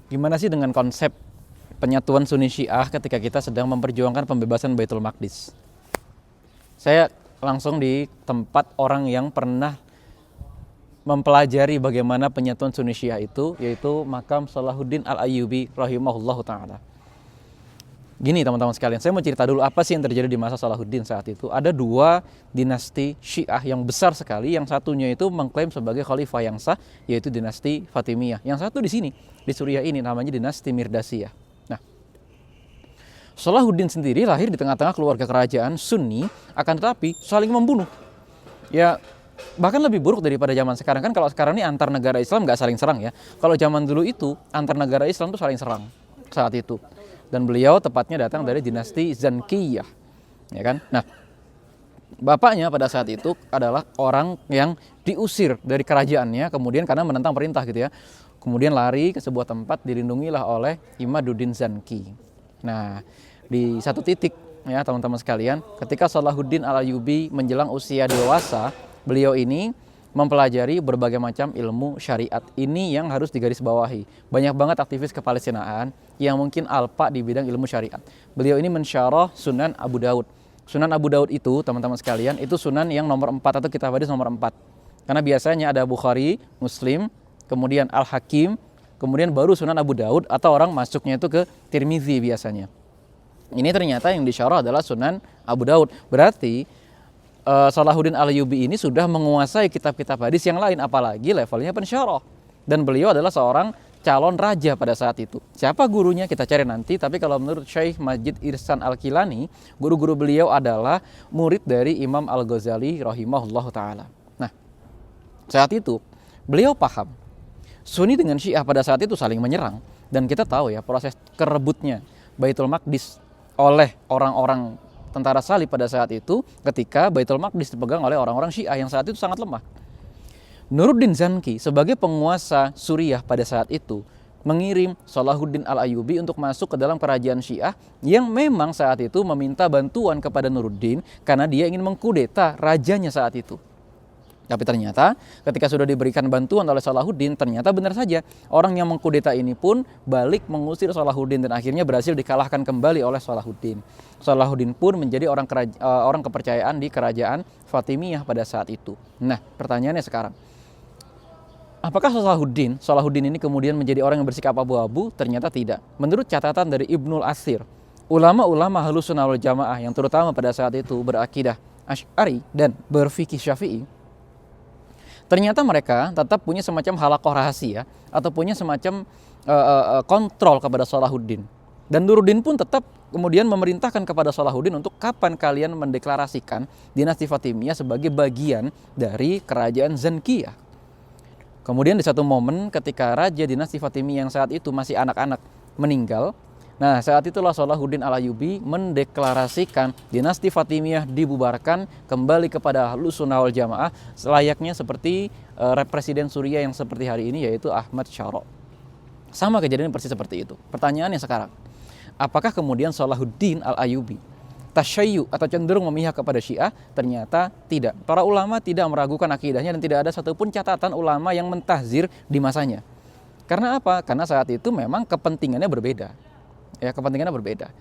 Gimana sih dengan konsep penyatuan Sunni Syiah ketika kita sedang memperjuangkan pembebasan Baitul Maqdis? Saya langsung di tempat orang yang pernah mempelajari bagaimana penyatuan Sunni Syiah itu, yaitu makam Salahuddin Al-Ayyubi rahimahullahu ta'ala. Gini teman-teman sekalian, saya mau cerita dulu apa sih yang terjadi di masa Salahuddin saat itu. Ada dua dinasti Syiah yang besar sekali. Yang satunya itu mengklaim sebagai khalifah yang sah, yaitu dinasti Fatimiyah. Yang satu di sini, di Suriah ini, namanya dinasti Mirdasiyah. Nah, Salahuddin sendiri lahir di tengah-tengah keluarga kerajaan Sunni, akan tetapi saling membunuh. Ya, bahkan lebih buruk daripada zaman sekarang. Kan kalau sekarang ini antar negara Islam nggak saling serang ya. Kalau zaman dulu itu antar negara Islam tuh saling serang saat itu. Dan beliau tepatnya datang dari dinasti Zankiyah, ya kan? Nah, bapaknya pada saat itu adalah orang yang diusir dari kerajaannya, kemudian karena menentang perintah gitu ya. Kemudian lari ke sebuah tempat, dilindungilah oleh Imaduddin Zanki. Nah, di satu titik ya teman-teman sekalian, ketika Salahuddin Al-Ayyubi menjelang usia dewasa, beliau ini mempelajari berbagai macam ilmu syariat. Ini yang harus digarisbawahi. Banyak banget aktivis kepalestinaan yang mungkin alpa di bidang ilmu syariat. Beliau ini mensyarah Sunan Abu Daud. Sunan Abu Daud itu, teman-teman sekalian, itu sunan yang nomor 4 atau kitab hadis nomor 4. Karena biasanya ada Bukhari, Muslim, kemudian Al-Hakim, kemudian baru Sunan Abu Daud, atau orang masuknya itu ke Tirmizi biasanya. Ini ternyata yang disyarah adalah Sunan Abu Daud. Berarti Salahuddin Al-Ayyubi ini sudah menguasai kitab-kitab hadis yang lain, apalagi levelnya pensyarah. Dan beliau adalah seorang calon raja pada saat itu. Siapa gurunya kita cari nanti, tapi kalau menurut Syekh Majid Irsan Al-Kilani, guru-guru beliau adalah murid dari Imam Al-Ghazali rahimahullahu ta'ala. Nah, saat itu beliau paham Sunni dengan Syiah pada saat itu saling menyerang. Dan kita tahu ya proses kerebutnya Baitul Maqdis oleh orang-orang tentara salib pada saat itu, ketika Baitul Maqdis dipegang oleh orang-orang Syiah yang saat itu sangat lemah. Nuruddin Zanki sebagai penguasa Suriah pada saat itu mengirim Salahuddin Al-Ayyubi untuk masuk ke dalam kerajaan Syiah yang memang saat itu meminta bantuan kepada Nuruddin karena dia ingin mengkudeta rajanya saat itu. Tapi ternyata ketika sudah diberikan bantuan oleh Salahuddin, ternyata benar saja orang yang mengkudeta ini pun balik mengusir Salahuddin dan akhirnya berhasil dikalahkan kembali oleh Salahuddin. Salahuddin pun menjadi orang kepercayaan di kerajaan Fatimiyah pada saat itu. Nah, pertanyaannya sekarang, apakah Salahuddin ini kemudian menjadi orang yang bersikap abu-abu? Ternyata tidak. Menurut catatan dari Ibnul Asir, ulama-ulama Ahlus Sunnah wal Jamaah yang terutama pada saat itu berakidah Asy'ari dan berfikih Syafi'i, ternyata mereka tetap punya semacam halaqah rahasia atau punya semacam kontrol kepada Salahuddin. Dan Nuruddin pun tetap kemudian memerintahkan kepada Salahuddin untuk kapan kalian mendeklarasikan dinasti Fatimiyah sebagai bagian dari kerajaan Zankiyah. Kemudian di satu momen ketika raja dinasti Fatimiyah yang saat itu masih anak-anak meninggal, nah saat itulah Salahuddin Al-Ayyubi mendeklarasikan dinasti Fatimiyah dibubarkan kembali kepada Ahlus Sunnah wal Jamaah selayaknya seperti presiden Suriah yang seperti hari ini, yaitu Ahmad Syara. Sama kejadian persis seperti itu. Pertanyaannya sekarang, apakah kemudian Salahuddin Al-Ayyubi tasyayyu atau cenderung memihak kepada Syiah? Ternyata tidak. Para ulama tidak meragukan akidahnya dan tidak ada satupun catatan ulama yang mentahzir di masanya. Karena apa? Karena saat itu memang kepentingannya berbeda. Ya, kepentingannya berbeda.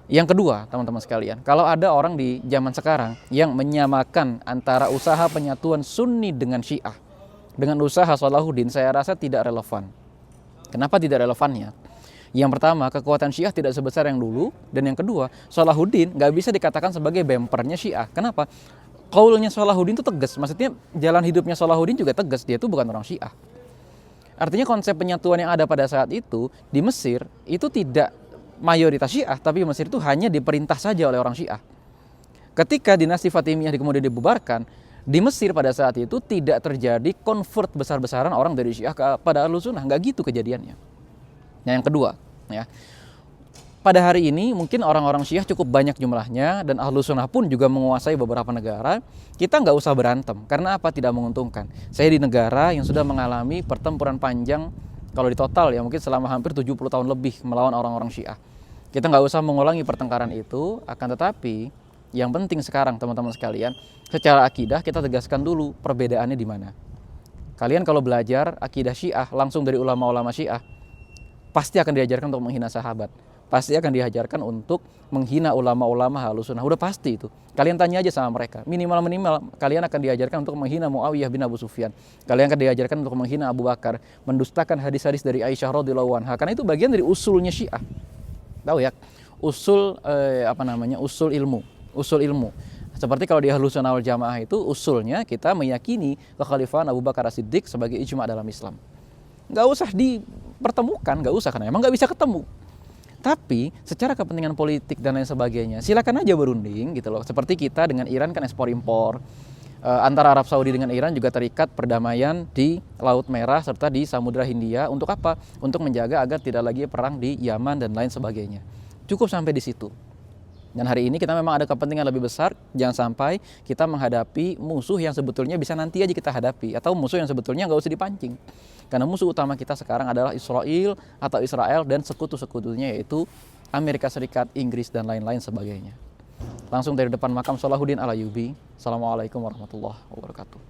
Yang kedua, teman-teman sekalian, kalau ada orang di zaman sekarang yang menyamakan antara usaha penyatuan Sunni dengan Syiah dengan usaha Salahuddin, saya rasa tidak relevan. Kenapa tidak relevannya? Yang pertama, kekuatan Syiah tidak sebesar yang dulu, dan yang kedua, Salahuddin nggak bisa dikatakan sebagai bempernya Syiah. Kenapa? Qaulnya Salahuddin itu tegas, maksudnya jalan hidupnya Salahuddin juga tegas, dia itu bukan orang Syiah. Artinya konsep penyatuan yang ada pada saat itu di Mesir itu tidak mayoritas Syiah, tapi Mesir itu hanya diperintah saja oleh orang Syiah. Ketika dinasti Fatimiyah kemudian dibubarkan, di Mesir pada saat itu tidak terjadi convert besar-besaran orang dari Syiah kepada Ahlus Sunnah, nggak gitu kejadiannya. Nah, yang kedua, ya, pada hari ini mungkin orang-orang Syiah cukup banyak jumlahnya dan Ahlus Sunnah pun juga menguasai beberapa negara. Kita nggak usah berantem, karena apa? Tidak menguntungkan. Saya di negara yang sudah mengalami pertempuran panjang, kalau di total ya mungkin selama hampir 70 tahun lebih melawan orang-orang Syiah. Kita nggak usah mengulangi pertengkaran itu, akan tetapi yang penting sekarang teman-teman sekalian, secara akidah kita tegaskan dulu perbedaannya di mana. Kalian kalau belajar akidah Syiah langsung dari ulama-ulama Syiah, pasti akan diajarkan untuk menghina sahabat, pasti akan diajarkan untuk menghina ulama-ulama Ahlussunnah. Udah pasti itu. Kalian tanya aja sama mereka. Minimal kalian akan diajarkan untuk menghina Muawiyah bin Abu Sufyan. Kalian akan diajarkan untuk menghina Abu Bakar, mendustakan hadis-hadis dari Aisyah radhiyallahu anha. Karena itu bagian dari usulnya Syiah. Tahu ya? Usul ilmu. Usul ilmu. Seperti kalau di Ahlussunnah wal Jamaah itu usulnya kita meyakini kekhalifahan Abu Bakar As-Siddiq sebagai ijma dalam Islam. Nggak usah dipertemukan, nggak usah, karena emang nggak bisa ketemu. Tapi secara kepentingan politik dan lain sebagainya, silakan aja berunding gitu loh. Seperti kita dengan Iran kan ekspor impor. Antara Arab Saudi dengan Iran juga terikat perdamaian di Laut Merah serta di Samudra Hindia. Untuk apa? Untuk menjaga agar tidak lagi perang di Yaman dan lain sebagainya. Cukup sampai di situ. Dan hari ini kita memang ada kepentingan lebih besar. Jangan sampai kita menghadapi musuh yang sebetulnya bisa nanti aja kita hadapi, atau musuh yang sebetulnya nggak usah dipancing. Karena musuh utama kita sekarang adalah Israel dan sekutu-sekutunya, yaitu Amerika Serikat, Inggris, dan lain-lain sebagainya. Langsung dari depan makam Salahuddin Al-Ayyubi. Assalamualaikum warahmatullahi wabarakatuh.